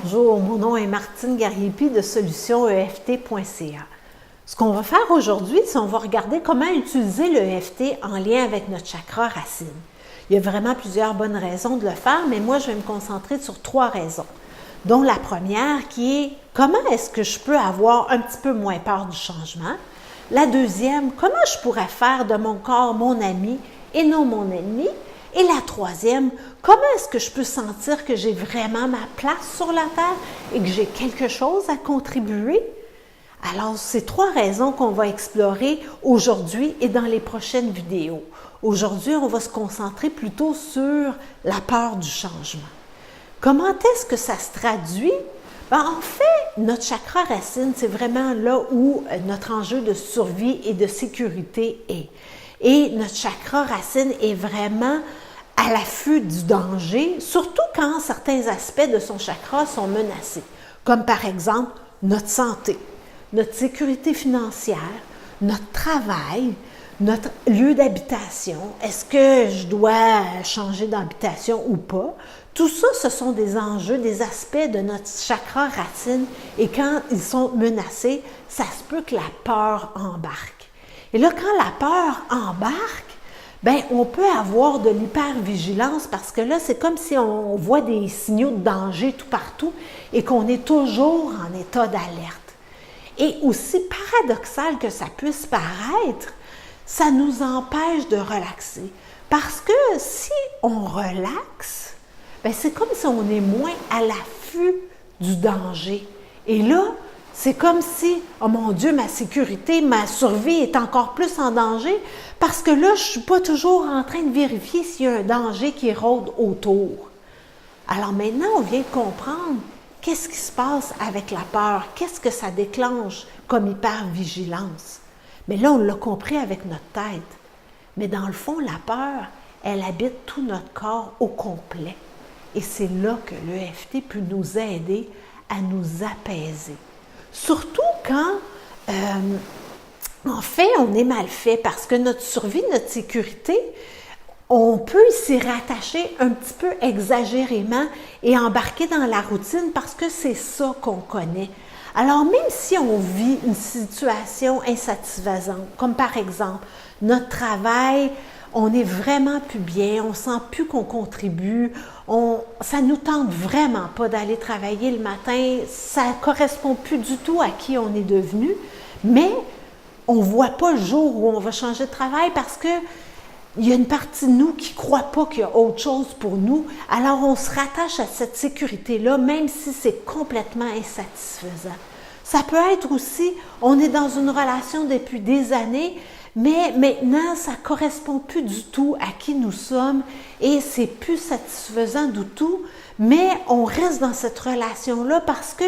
Bonjour, mon nom est Martine Gariepi de solutionEFT.ca. Ce qu'on va faire aujourd'hui, c'est qu'on va regarder comment utiliser l'EFT en lien avec notre chakra racine. Il y a vraiment plusieurs bonnes raisons de le faire, mais moi, je vais me concentrer sur 3 raisons. Dont la première qui est comment est-ce que je peux avoir un petit peu moins peur du changement. La deuxième, comment je pourrais faire de mon corps mon ami et non mon ennemi. Et la troisième, comment est-ce que je peux sentir que j'ai vraiment ma place sur la Terre et que j'ai quelque chose à contribuer? Alors, c'est 3 raisons qu'on va explorer aujourd'hui et dans les prochaines vidéos. Aujourd'hui, on va se concentrer plutôt sur la peur du changement. Comment est-ce que ça se traduit? En fait, notre chakra racine, c'est vraiment là où notre enjeu de survie et de sécurité est. Et notre chakra racine est vraiment à l'affût du danger, surtout quand certains aspects de son chakra sont menacés, comme par exemple notre santé, notre sécurité financière, notre travail, notre lieu d'habitation. Est-ce que je dois changer d'habitation ou pas? Tout ça, ce sont des enjeux, des aspects de notre chakra racine et quand ils sont menacés, ça se peut que la peur embarque. Et là, quand la peur embarque, on peut avoir de l'hypervigilance parce que là, c'est comme si on voit des signaux de danger tout partout et qu'on est toujours en état d'alerte. Et aussi paradoxal que ça puisse paraître, ça nous empêche de relaxer. Parce que si on relaxe, c'est comme si on est moins à l'affût du danger. Et là, c'est comme si, oh mon Dieu, ma sécurité, ma survie est encore plus en danger parce que là, je ne suis pas toujours en train de vérifier s'il y a un danger qui rôde autour. Alors maintenant, on vient de comprendre qu'est-ce qui se passe avec la peur, qu'est-ce que ça déclenche comme hypervigilance. Mais là, on l'a compris avec notre tête. Mais dans le fond, la peur, elle habite tout notre corps au complet. Et c'est là que l'EFT peut nous aider à nous apaiser. Surtout quand, en fait, on est mal fait parce que notre survie, notre sécurité, on peut s'y rattacher un petit peu exagérément et embarquer dans la routine parce que c'est ça qu'on connaît. Alors, même si on vit une situation insatisfaisante, comme par exemple notre travail, on n'est vraiment plus bien, on sent plus qu'on contribue, ça nous tente vraiment pas d'aller travailler le matin, ça correspond plus du tout à qui on est devenu, mais on voit pas le jour où on va changer de travail parce que il y a une partie de nous qui croit pas qu'il y a autre chose pour nous, alors on se rattache à cette sécurité-là, même si c'est complètement insatisfaisant. Ça peut être aussi, on est dans une relation depuis des années, mais maintenant, ça ne correspond plus du tout à qui nous sommes et c'est plus satisfaisant du tout, mais on reste dans cette relation-là parce que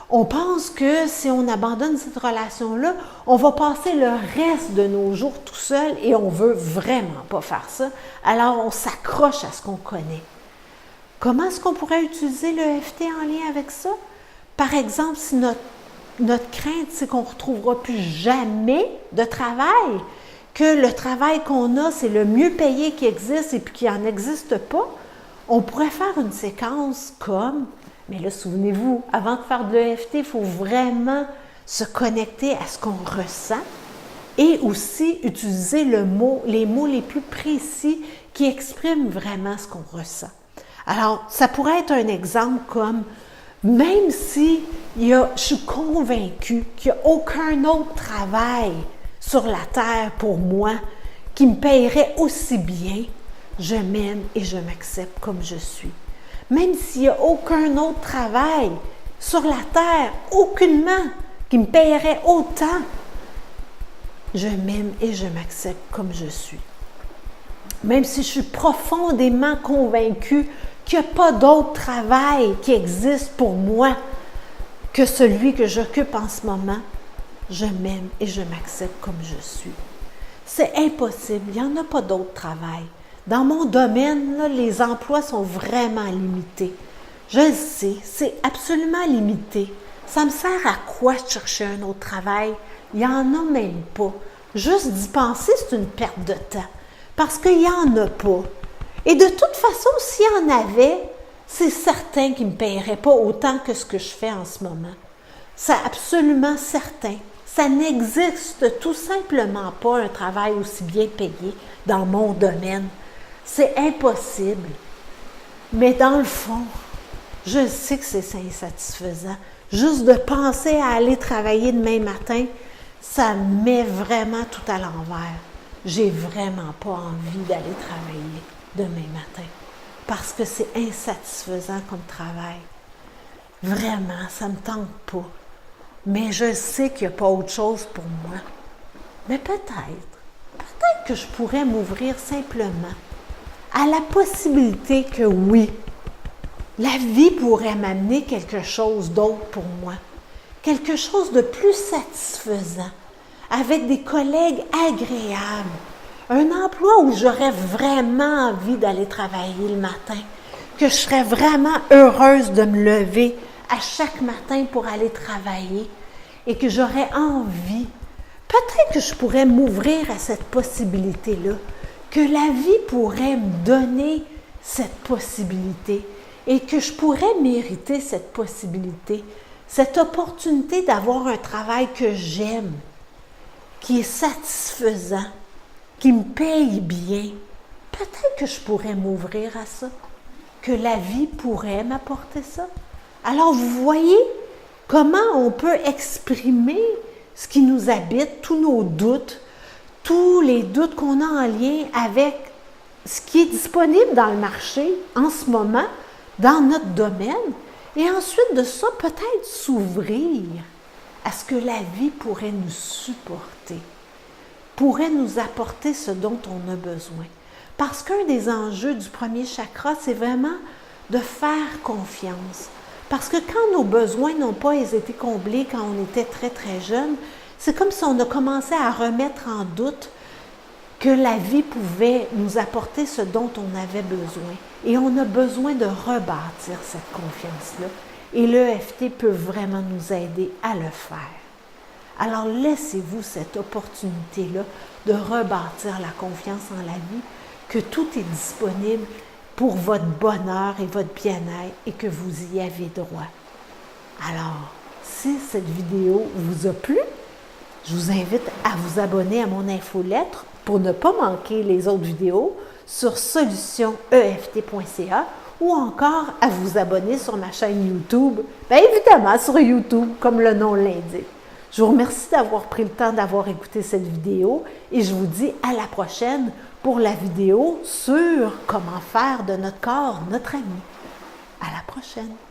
on pense que si on abandonne cette relation-là, on va passer le reste de nos jours tout seul et on ne veut vraiment pas faire ça. Alors, on s'accroche à ce qu'on connaît. Comment est-ce qu'on pourrait utiliser l'EFT en lien avec ça? Par exemple, si notre crainte, c'est qu'on ne retrouvera plus jamais de travail, que le travail qu'on a, c'est le mieux payé qui existe et puis qu'il n'en existe pas, on pourrait faire une séquence comme, mais là, souvenez-vous, avant de faire de l'EFT, il faut vraiment se connecter à ce qu'on ressent et aussi utiliser les mots les plus précis qui expriment vraiment ce qu'on ressent. Alors, ça pourrait être un exemple comme même si je suis convaincue qu'il n'y a aucun autre travail sur la terre pour moi qui me paierait aussi bien, je m'aime et je m'accepte comme je suis. Même s'il n'y a aucun autre travail sur la terre, aucunement, qui me paierait autant, je m'aime et je m'accepte comme je suis. Même si je suis profondément convaincue qu'il n'y a pas d'autre travail qui existe pour moi que celui que j'occupe en ce moment, je m'aime et je m'accepte comme je suis. C'est impossible, il n'y en a pas d'autre travail. Dans mon domaine, là, les emplois sont vraiment limités. Je le sais, c'est absolument limité. Ça me sert à quoi de chercher un autre travail? Il n'y en a même pas. Juste d'y penser, c'est une perte de temps. Parce qu'il n'y en a pas. Et de toute façon, s'il y en avait, c'est certain qu'ils ne me paieraient pas autant que ce que je fais en ce moment. C'est absolument certain. Ça n'existe tout simplement pas un travail aussi bien payé dans mon domaine. C'est impossible. Mais dans le fond, je sais que c'est insatisfaisant. Juste de penser à aller travailler demain matin, ça me met vraiment tout à l'envers. J'ai vraiment pas envie d'aller travailler demain matin parce que c'est insatisfaisant comme travail. Vraiment, ça me tente pas. Mais je sais qu'il n'y a pas autre chose pour moi. Mais peut-être que je pourrais m'ouvrir simplement à la possibilité que oui, la vie pourrait m'amener quelque chose d'autre pour moi, quelque chose de plus satisfaisant, avec des collègues agréables, un emploi où j'aurais vraiment envie d'aller travailler le matin, que je serais vraiment heureuse de me lever à chaque matin pour aller travailler et que j'aurais envie, peut-être que je pourrais m'ouvrir à cette possibilité-là, que la vie pourrait me donner cette possibilité et que je pourrais mériter cette possibilité, cette opportunité d'avoir un travail que j'aime, qui est satisfaisant, qui me paye bien. Peut-être que je pourrais m'ouvrir à ça, que la vie pourrait m'apporter ça. Alors, vous voyez comment on peut exprimer ce qui nous habite, tous nos doutes, tous les doutes qu'on a en lien avec ce qui est disponible dans le marché en ce moment, dans notre domaine, et ensuite de ça, peut-être s'ouvrir à ce que la vie pourrait nous supporter, pourrait nous apporter ce dont on a besoin. Parce qu'un des enjeux du premier chakra, c'est vraiment de faire confiance. Parce que quand nos besoins n'ont pas été comblés quand on était très, très jeune, c'est comme si on a commencé à remettre en doute que la vie pouvait nous apporter ce dont on avait besoin. Et on a besoin de rebâtir cette confiance-là. Et l'EFT peut vraiment nous aider à le faire. Alors laissez-vous cette opportunité-là de rebâtir la confiance en la vie, que tout est disponible pour votre bonheur et votre bien-être et que vous y avez droit. Alors, si cette vidéo vous a plu, je vous invite à vous abonner à mon infolettre pour ne pas manquer les autres vidéos sur solutioneft.ca ou encore à vous abonner sur ma chaîne YouTube, bien évidemment sur YouTube, comme le nom l'indique. Je vous remercie d'avoir pris le temps d'avoir écouté cette vidéo et je vous dis à la prochaine pour la vidéo sur comment faire de notre corps notre ami. À la prochaine!